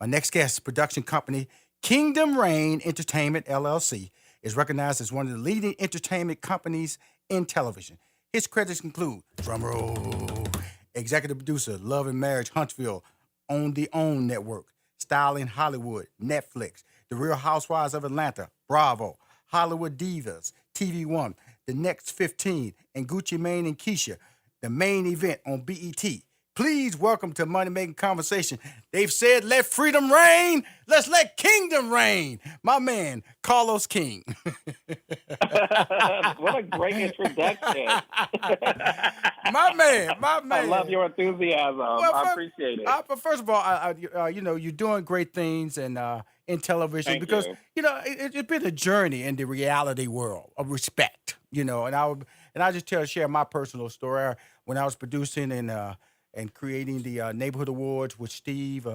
My next guest, production company Kingdom Reign Entertainment LLC, is recognized as one of the leading entertainment companies in television. His credits include, drumroll, executive producer, Love and Marriage Huntsville, on the OWN Network, Styling Hollywood, Netflix, The Real Housewives of Atlanta, Bravo, Hollywood Divas, TV One, The Next 15, and Gucci Mane and Keisha, the main event on BET. Please welcome to Money Making Conversation. They've said, let freedom reign. Let's let kingdom reign. My man, Carlos King. What a great introduction. my man. I love your enthusiasm. Well, I appreciate it. First of all, you're doing great things in television. Thank Because you. It's been a journey in the reality world of respect. And I just share my personal story when I was producing and creating the Neighborhood Awards, which Steve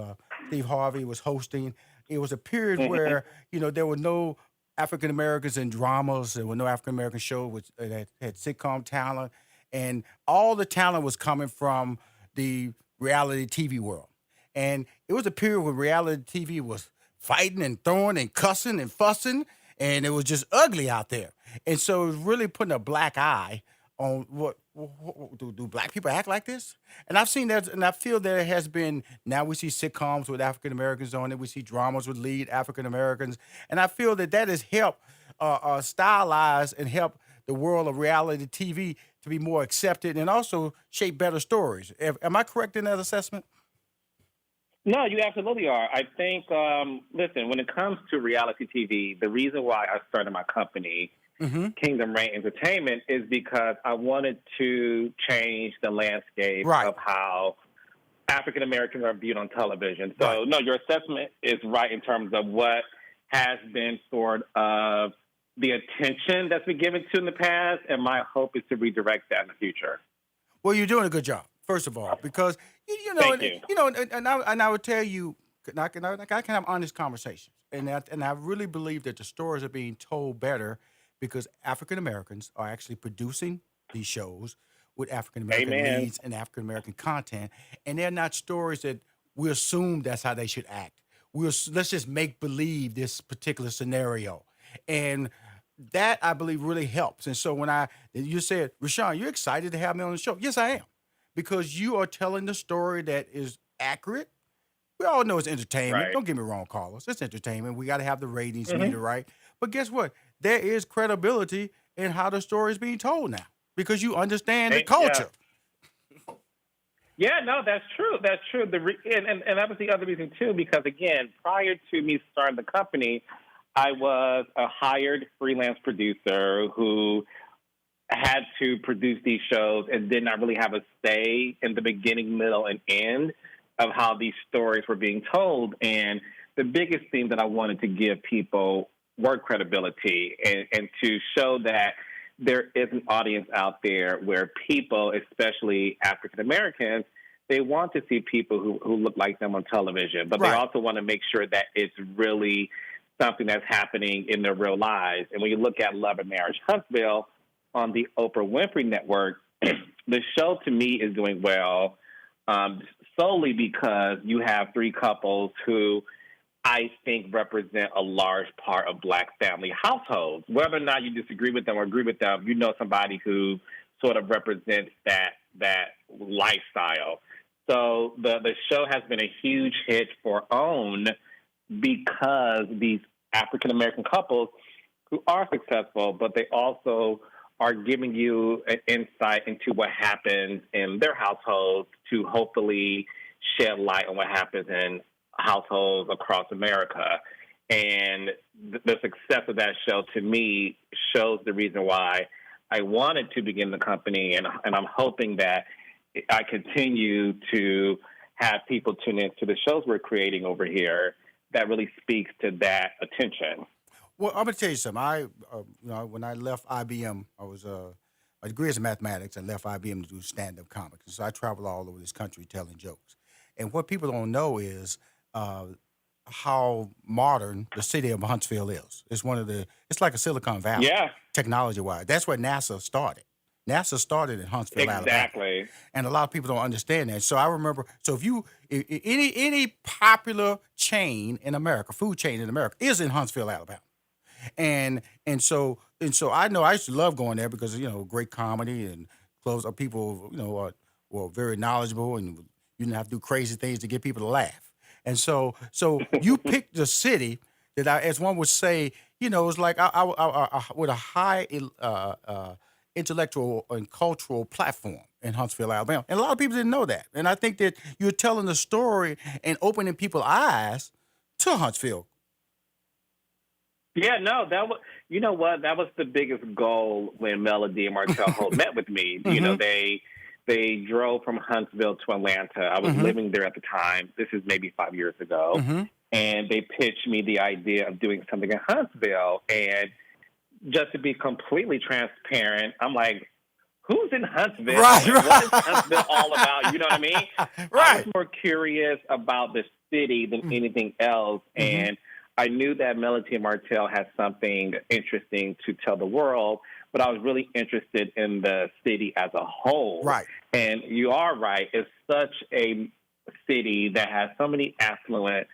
Harvey was hosting. It was a period where there were no African Americans in dramas. There were no African American shows that had sitcom talent, and all the talent was coming from the reality TV world. And it was a period when reality TV was fighting and throwing and cussing and fussing, and it was just ugly out there. And so it was really putting a black eye on what do black people act like this? And I've seen that, and I feel there has been. Now we see sitcoms with African Americans on it. We see dramas with lead African Americans, and I feel that has helped stylize and help the world of reality TV to be more accepted and also shape better stories. Am I correct in that assessment? No, you absolutely are. I think, listen, when it comes to reality TV, the reason why I started my company, Kingdom Reign Entertainment, is because I wanted to change the landscape of how African Americans are viewed on television. So, no, your assessment is right in terms of what has been sort of the attention that's been given to in the past, and my hope is to redirect that in the future. Well, you're doing a good job, first of all, because Thank you. and I would tell you, I can have honest conversations, and I really believe that the stories are being told better because African Americans are actually producing these shows with African American leads and African American content, and they're not stories that we assume that's how they should act. Let's just make believe this particular scenario, and that I believe really helps. And so when you said, Rushion, you're excited to have me on the show. Yes, I am, because you are telling the story that is accurate. We all know it's entertainment. Right. Don't get me wrong, Carlos. It's entertainment. We got to have the ratings meter right. But guess what? There is credibility in how the story is being told now because you understand the culture. Yeah, no, that's true. That's true. And that was the other reason, too, because, again, prior to me starting the company, I was a hired freelance producer who had to produce these shows and did not really have a say in the beginning, middle, and end of how these stories were being told. And the biggest thing that I wanted to give people were credibility and to show that there is an audience out there where people, especially African Americans, they want to see people who look like them on television, but they also want to make sure that it's really something that's happening in their real lives. And when you look at Love and Marriage Huntsville on the Oprah Winfrey Network, the show to me is doing well solely because you have three couples who I think represent a large part of Black family households. Whether or not you disagree with them or agree with them, you know somebody who sort of represents that lifestyle. So the show has been a huge hit for OWN because these African-American couples who are successful, but they also are giving you an insight into what happens in their households to hopefully shed light on what happens in households across America. And the success of that show, to me, shows the reason why I wanted to begin the company, and I'm hoping that I continue to have people tune in to the shows we're creating over here that really speaks to that attention. Well, I'm going to tell you something. When I left IBM, my degree is in mathematics. I left IBM to do stand-up comics. So I travel all over this country telling jokes. And what people don't know is how modern the city of Huntsville is. It's like a Silicon Valley, technology-wise. That's where NASA started. NASA started in Huntsville, Alabama. Exactly. And a lot of people don't understand that. So I remember, so if you, any popular chain in America, food chain in America, is in Huntsville, Alabama. And so I know I used to love going there because great comedy and close up people were very knowledgeable, and you didn't have to do crazy things to get people to laugh. And so you picked the city that as one would say, it's like I with a high intellectual and cultural platform in Huntsville, Alabama, and a lot of people didn't know that. And I think that you're telling the story and opening people's eyes to Huntsville. Yeah, no, that was, you know what, that was the biggest goal when Melody and Martell Holt met with me. Mm-hmm. They drove from Huntsville to Atlanta. I was Mm-hmm. living there at the time. This is maybe 5 years ago. Mm-hmm. And they pitched me the idea of doing something in Huntsville. And just to be completely transparent, I'm like, who's in Huntsville? Right. What is Huntsville all about? You know what I mean? Right. I was more curious about the city than anything else. Mm-hmm. And I knew that Melody and Martell had something interesting to tell the world, but I was really interested in the city as a whole. Right. And you are right. It's such a city that has so many affluent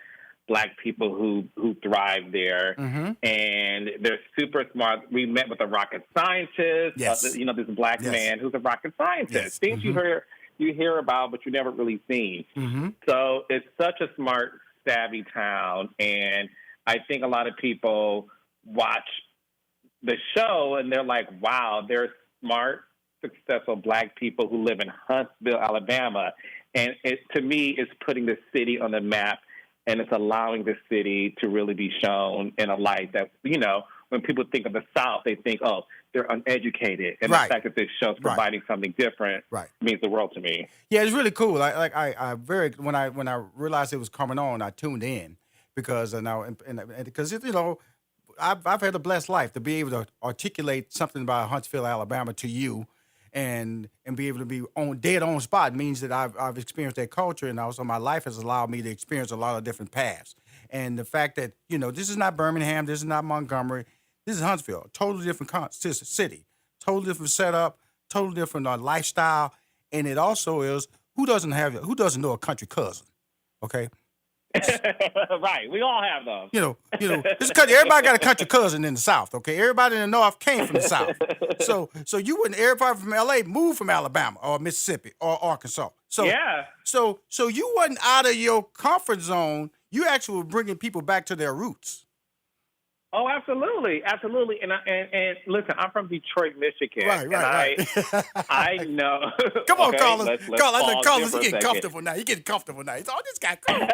Black people who thrive there, Mm-hmm. and they're super smart. We met with a rocket scientist, Yes. this Black Yes. man who's a rocket scientist. Yes. Things Mm-hmm. you hear about, but you never really seen. Mm-hmm. So it's such a smart, savvy town, and I think a lot of people watch the show and they're like, wow, there's smart, successful Black people who live in Huntsville, Alabama. And to me, it's putting the city on the map, and it's allowing the city to really be shown in a light that, when people think of the South, they think, oh, they're uneducated. And Right. the fact that this show's providing something different Right. means the world to me. Yeah, it's really cool. When I realized it was coming on, I tuned in because because I've had a blessed life to be able to articulate something about Huntsville, Alabama to you, and be able to be dead on spot means that I've experienced that culture, and also my life has allowed me to experience a lot of different paths. And the fact that this is not Birmingham, this is not Montgomery, this is Huntsville, totally different city, totally different setup, totally different lifestyle, and it also is who doesn't know a country cousin, okay? Right. We all have those. This country, everybody got a country cousin in the South, okay? Everybody in the North came from the South. So you wouldn't, everybody from LA moved from Alabama or Mississippi or Arkansas. So Yeah. So you wasn't out of your comfort zone. You actually were bringing people back to their roots. Oh, absolutely, absolutely. And listen, I'm from Detroit, Michigan. Right. I know. Come on, Okay, Carlos. let's Carlos, pause here for you a getting second. comfortable now. You getting comfortable now. It's all this guy cool.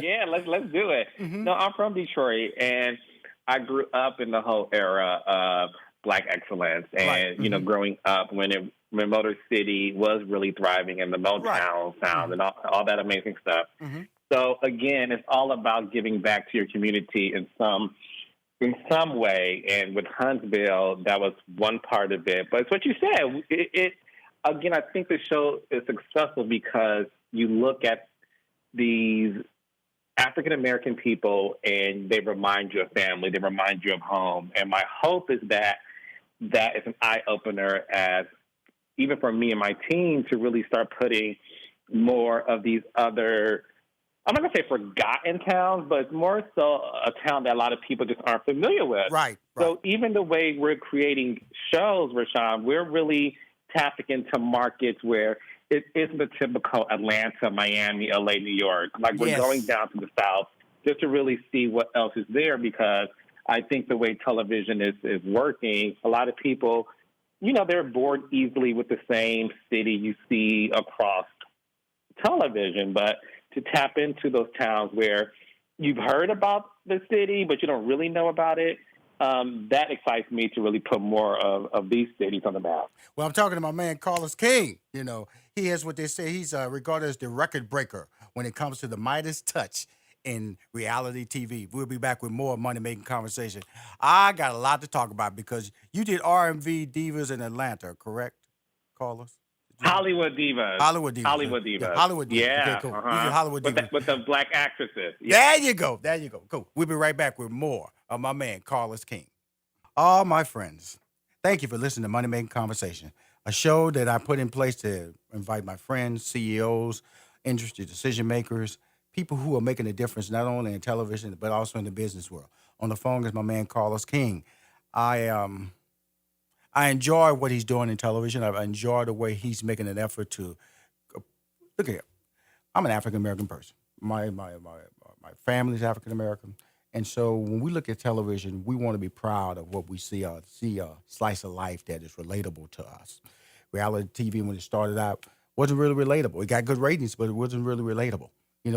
Yeah, let's do it. Mm-hmm. No, I'm from Detroit, and I grew up in the whole era of Black excellence, and Right. Mm-hmm. growing up when Motor City was really thriving, and the Motown sound and all that amazing stuff. Mm-hmm. So again, it's all about giving back to your community in some way. And with Huntsville, that was one part of it. But it's what you said. Again, I think the show is successful because you look at these African American people and they remind you of family, they remind you of home. And my hope is that is an eye opener, as even for me and my team, to really start putting more of these other, I'm not going to say forgotten towns, but more so a town that a lot of people just aren't familiar with. Right. So even the way we're creating shows, Rushion, we're really tapping into markets where it isn't the typical Atlanta, Miami, LA, New York. Like we're Yes. going down to the South just to really see what else is there, because I think the way television is working, a lot of people, they're bored easily with the same city you see across television. But to tap into those towns where you've heard about the city, but you don't really know about it, that excites me to really put more of these cities on the map. Well, I'm talking to my man, Carlos King. He has what they say. He's regarded as the record breaker when it comes to the Midas touch in reality TV. We'll be back with more Money Making Conversation. I got a lot to talk about because you did R&B Divas in Atlanta, correct, Carlos? Hollywood Divas. Hollywood Divas. Hollywood Divas. Yeah, Hollywood Divas. Yeah. Okay, cool. You did Hollywood Divas. With the Black actresses. Yeah. There you go. Cool. We'll be right back with more of my man, Carlos King. Oh, my friends, Thank you for listening to Money Making Conversation, a show that I put in place to invite my friends, CEOs, industry decision makers, people who are making a difference not only in television but also in the business world. On the phone is my man Carlos King. I I enjoy what he's doing in television. I enjoy the way he's making an effort to look at. I'm an African American person. My family's African American, and so when we look at television, we want to be proud of what we see a slice of life that is relatable to us. Reality TV, when it started out, wasn't really relatable. It got good ratings, but it wasn't really relatable.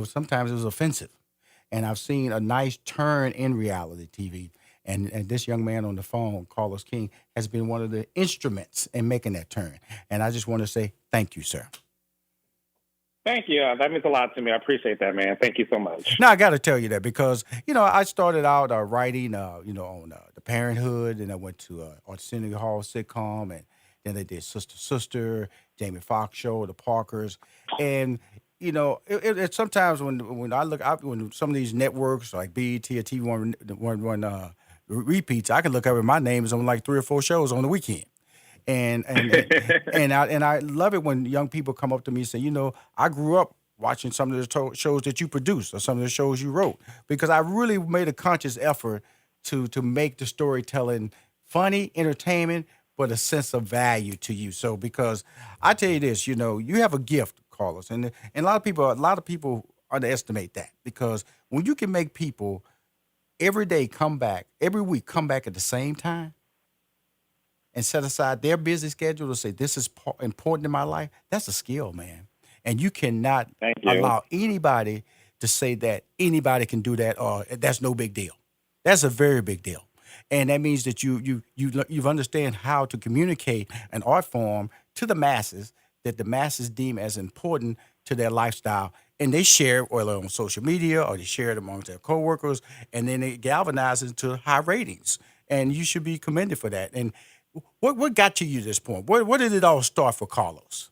Sometimes it was offensive, and I've seen a nice turn in reality TV. And this young man on the phone, Carlos King, has been one of the instruments in making that turn. And I just want to say thank you, sir. Thank you. That means a lot to me. I appreciate that, man. Thank you so much. Now I got to tell you that because I started out writing on the Parenthood, and I went to Arsenio Hall sitcom, and then they did Sister, Jamie Foxx show, The Parkers, and it sometimes when I look out when some of these networks like BET or TV One repeats, I can look up and my name is on like 3 or 4 shows on the weekend. And I love it when young people come up to me and say, I grew up watching some of the shows that you produced or some of the shows you wrote, because I really made a conscious effort to make the storytelling funny, entertainment, but a sense of value to you. So because I tell you this, you have a gift, Carlos, and a lot of people underestimate that, because when you can make people every week come back at the same time and set aside their busy schedule to say, this is important in my life, that's a skill, man. And you cannot allow anybody to say that anybody can do that or that's no big deal. That's a very big deal. And that means that you understand how to communicate an art form to the masses that the masses deem as important to their lifestyle. And they share it whether on social media or they share it amongst their coworkers, and then it galvanizes into high ratings. And you should be commended for that. And what got you to this point? Where did it all start for Carlos?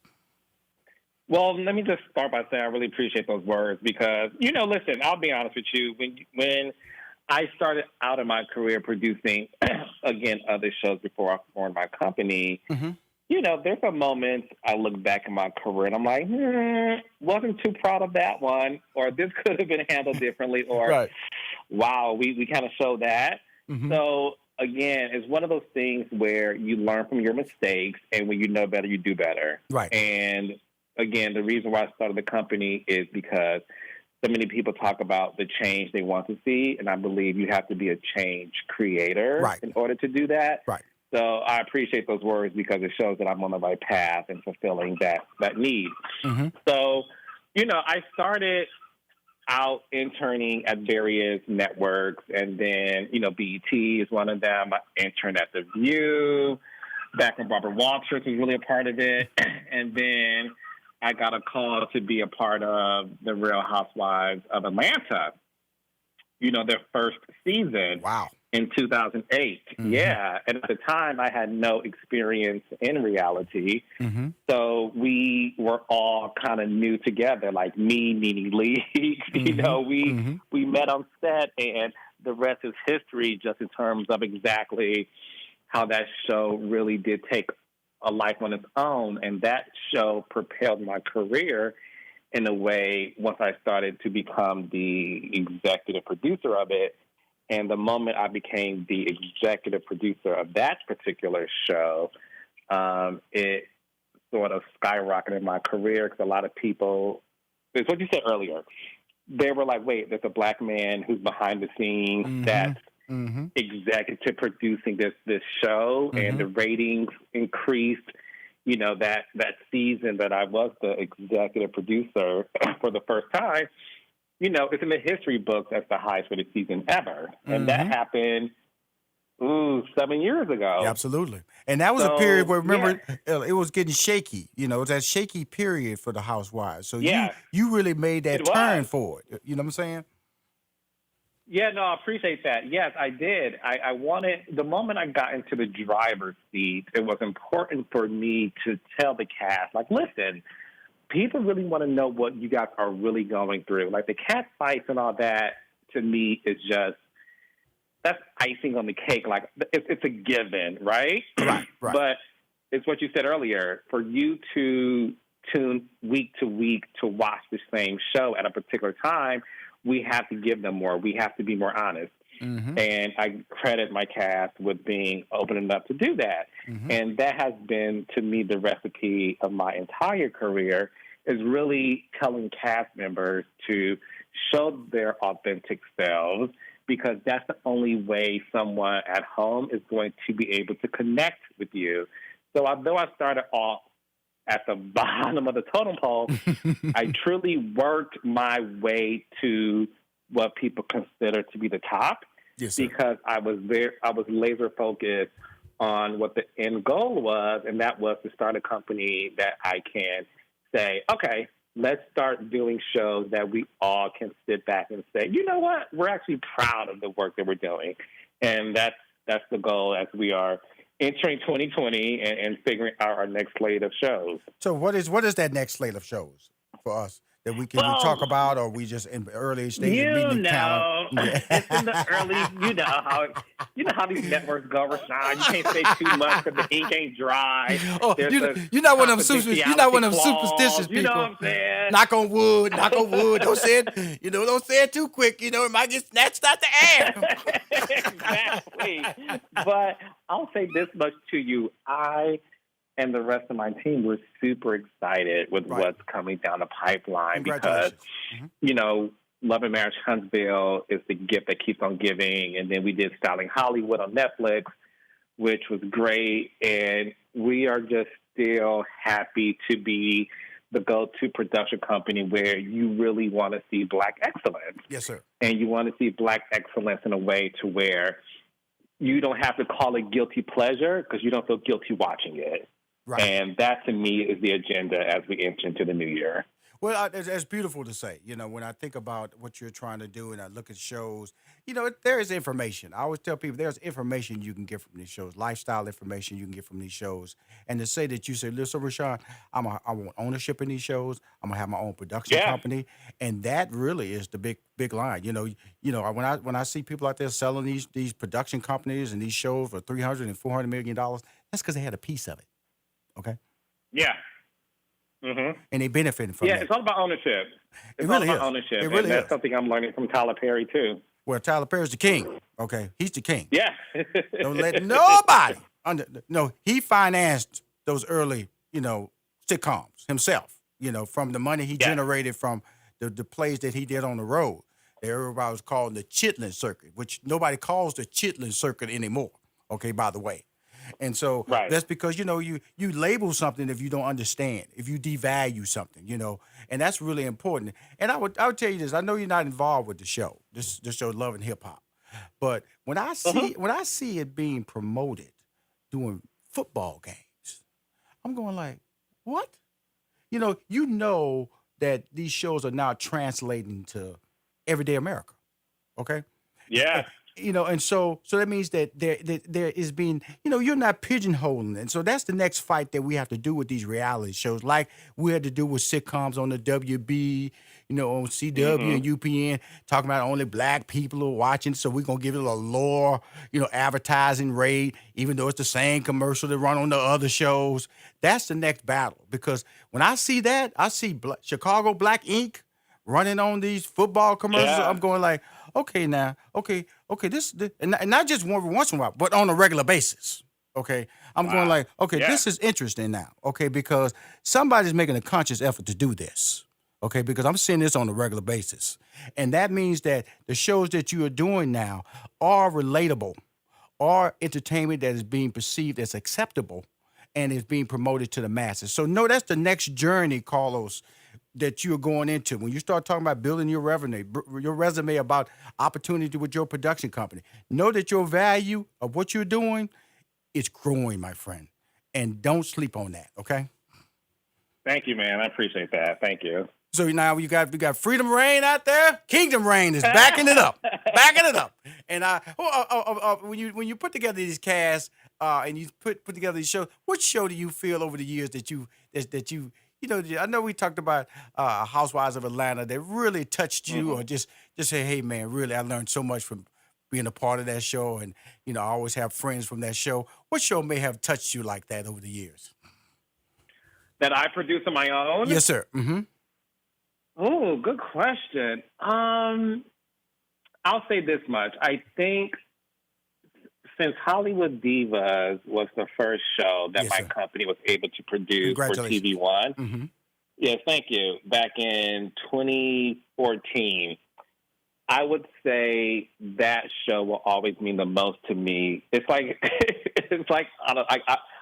Well, let me just start by saying I really appreciate those words because, listen, I'll be honest with you. When I started out in my career producing, again, other shows before I formed my company, Mm-hmm. There's a moment I look back in my career and I'm like, wasn't too proud of that one, or this could have been handled differently, or, Right. wow, we kind of showed that. Mm-hmm. So, again, it's one of those things where you learn from your mistakes, and when you know better, you do better. Right. And, again, the reason why I started the company is because so many people talk about the change they want to see, and I believe you have to be a change creator in order to do that. Right. So I appreciate those words because it shows that I'm on the right path and fulfilling that need. Mm-hmm. So, I started out interning at various networks, and then, BET is one of them. I interned at The View, back when Barbara Walters was really a part of it. And then I got a call to be a part of The Real Housewives of Atlanta, their first season. Wow. In 2008. Mm-hmm. Yeah. And at the time, I had no experience in reality. Mm-hmm. So we were all kind of new together, like me needing leads. Mm-hmm. We met on set, and the rest is history just in terms of exactly how that show really did take a life on its own. And that show propelled my career in a way once I started to become the executive producer of it. And the moment I became the executive producer of that particular show, it sort of skyrocketed my career because a lot of people, it's what you said earlier, they were like, wait, there's a black man who's behind the scenes that's executive producing this show, and the ratings increased. That season that I was the executive producer for the first time, it's in the history books as the highest rated season ever. And that happened, 7 years ago. Yeah, absolutely. And that was a period where, remember, it was getting shaky. It was that shaky period for the Housewives. So you really made that turn for it. You know what I'm saying? Yeah, no, I appreciate that. Yes, I did. I wanted, the moment I got into the driver's seat, it was important for me to tell the cast, like, listen, people really want to know what you guys are really going through. Like the cat fights and all that, to me, is just that's icing on the cake. Like it's a given, right? Right, right. But it's what you said earlier. For you to tune week to week to watch the same show at a particular time, we have to give them more. We have to be more honest. Mm-hmm. And I credit my cast with being open enough to do that. Mm-hmm. And that has been, to me, the recipe of my entire career, is really telling cast members to show their authentic selves, because that's the only way someone at home is going to be able to connect with you. So although I started off at the bottom of the totem pole, I truly worked my way to what people consider to be the top. Yes, sir. Because I was laser focused on what the end goal was, and that was to start a company that I can say, okay, let's start doing shows that we all can sit back and say, you know what, we're actually proud of the work that we're doing. And that's the goal as we are entering 2020 and figuring out our next slate of shows. So what is that next slate of shows for us that we can we talk about, or we just in early stages? It's in the early. You know how these networks go, Rushion. You can't say too much because the ink ain't dry. Oh, you're not one of them superstitious people. You know what I'm saying? Knock on wood. Don't say it. Don't say it too quick. It might get snatched out the air. Exactly. But I'll say this much to you: I and the rest of my team were super excited with what's coming down the pipeline, because, Love and Marriage Huntsville is the gift that keeps on giving. And then we did Styling Hollywood on Netflix, which was great. And we are just still happy to be the go-to production company where you really want to see Black excellence. Yes, sir. And you want to see Black excellence in a way to where you don't have to call it guilty pleasure, because you don't feel guilty watching it. Right. And that, to me, is the agenda as we enter into the new year. Well, it's beautiful to say. When I think about what you're trying to do and I look at shows, there is information. I always tell people there's information you can get from these shows, lifestyle information you can get from these shows. And to say that you say, listen, Rushion, I want ownership in these shows. I'm gonna have my own production company, and that really is the big line. When I see people out there selling these production companies and these shows for $300 and $400 million, that's because they had a piece of it. Okay. Yeah. Mm-hmm. And they benefiting from that. Yeah, it's all about ownership. It's really all about ownership. It really and that's is. something I'm learning from Tyler Perry, too. Well, Tyler Perry's the king. Okay. He's the king. Yeah. Don't let nobody he financed those early, sitcoms himself, from the money he generated from the plays that he did on the road. Everybody was calling the Chitlin Circuit, which nobody calls the Chitlin Circuit anymore. Okay, by the way. And so that's because, you label something if you don't understand, if you devalue something, and that's really important. And I would tell you this. I know you're not involved with the show, this show Love and Hip Hop. But when I see it being promoted doing football games, I'm going like, what? You know that these shows are now translating to everyday America. Okay? Yeah. And so that means that there is being, you're not pigeonholing. And so that's the next fight that we have to do with these reality shows, like we had to do with sitcoms on the WB, on CW and UPN, talking about only Black people are watching. So we're going to give it a lower, advertising rate, even though it's the same commercial that run on the other shows. That's the next battle, because when I see that, I see Chicago Black Ink running on these football commercials. I'm going like, okay, now, okay, this and not just once in a while, but on a regular basis. Okay, I'm going like, okay, this is interesting now. Okay, because somebody's making a conscious effort to do this. Okay, because I'm seeing this on a regular basis, and that means that the shows that you are doing now are relatable, are entertainment that is being perceived as acceptable, and is being promoted to the masses. So no, that's the next journey, Carlos, that you're going into. When you start talking about building your resume about opportunity with your production company, know that your value of what you're doing is growing, my friend. And don't sleep on that, okay? Thank you, man. I appreciate that. Thank you. So now we got Freedom Reign out there. Kingdom Reign is backing it up. And when you put together these casts and you put together these shows, what show do you feel over the years that you I know we talked about Housewives of Atlanta that really touched you, or just say, hey man, really I learned so much from being a part of that show, and I always have friends from that show. What show may have touched you like that over the years? That I produce on my own? Yes, sir. Mm-hmm. Oh, good question. I'll say this much. I think since Hollywood Divas was the first show that Yes, my sir. company was able to produce for Congratulations. TV One, Mm-hmm. yes, thank you. Back in 2014, I would say that show will always mean the most to me. It's like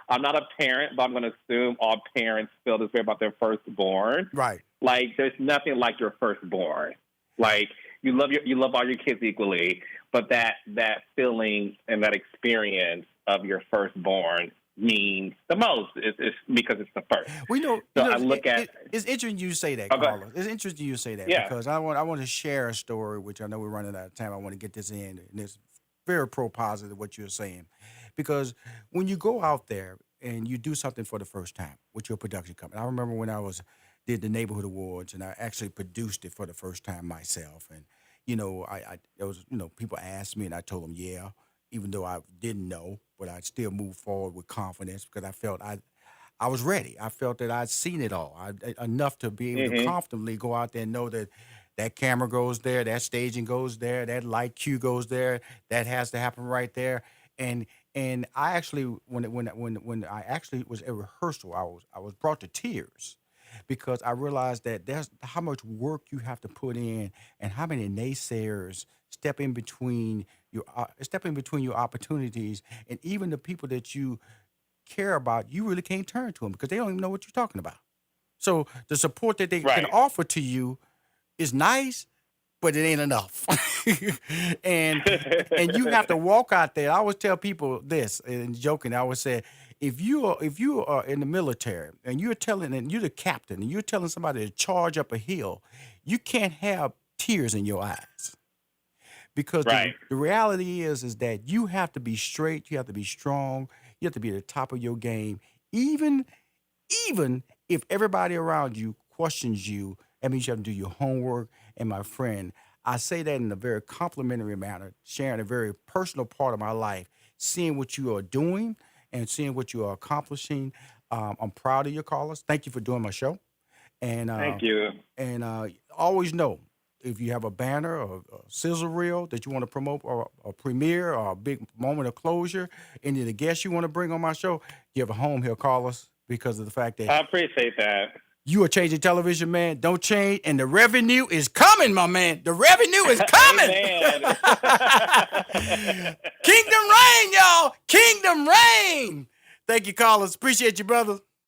I'm not a parent, but I'm going to assume all parents feel this way about their firstborn. Right. Like, there's nothing like your firstborn. Like, you love all your kids equally, but that feeling and that experience of your firstborn means the most. It's because it's the first. We know. So I look at. It's interesting you say that, Okay. Carlos. It's interesting you say that Yeah. because I want to share a story, which I know we're running out of time. I want to get this in, and it's very pro positive what you're saying, because when you go out there and you do something for the first time with your production company, I remember when I did the neighborhood awards and I actually produced it for the first time myself, and I it was people asked me and I told them yeah, even though I didn't know, but I still moved forward with confidence because I felt I was ready. I felt that I'd seen it all enough to be able to Mhm. comfortably go out there and know that that camera goes there, that staging goes there, that light cue goes there, that has to happen right there. And I actually when I actually was at rehearsal, I was brought to tears because I realized that there's how much work you have to put in and how many naysayers step in between your opportunities, and even the people that you care about, you really can't turn to them because they don't even know what you're talking about. So the support that they can Right. offer to you is nice, but it ain't enough. and you have to walk out there. I always tell people this, and joking, I always say, if you are in the military and you're the captain and you're telling somebody to charge up a hill, you can't have tears in your eyes. Because Right. the reality is that you have to be straight, you have to be strong, you have to be at the top of your game, even even if everybody around you questions you. That means you have to do your homework. And my friend, I say that in a very complimentary manner, sharing a very personal part of my life, seeing what you are doing and seeing what you are accomplishing. I'm proud of you, Carlos. Thank you for doing my show. And Thank you. always know if you have a banner or a sizzle reel that you want to promote or a premiere or a big moment of closure, any of the guests you want to bring on my show, you have a home here, Carlos, because of the fact that I appreciate that. you are changing television, man. Don't change. And the revenue is coming, my man. The revenue is coming. Amen. Kingdom reign, y'all. Kingdom reign. Thank you, Carlos. Appreciate you, brother.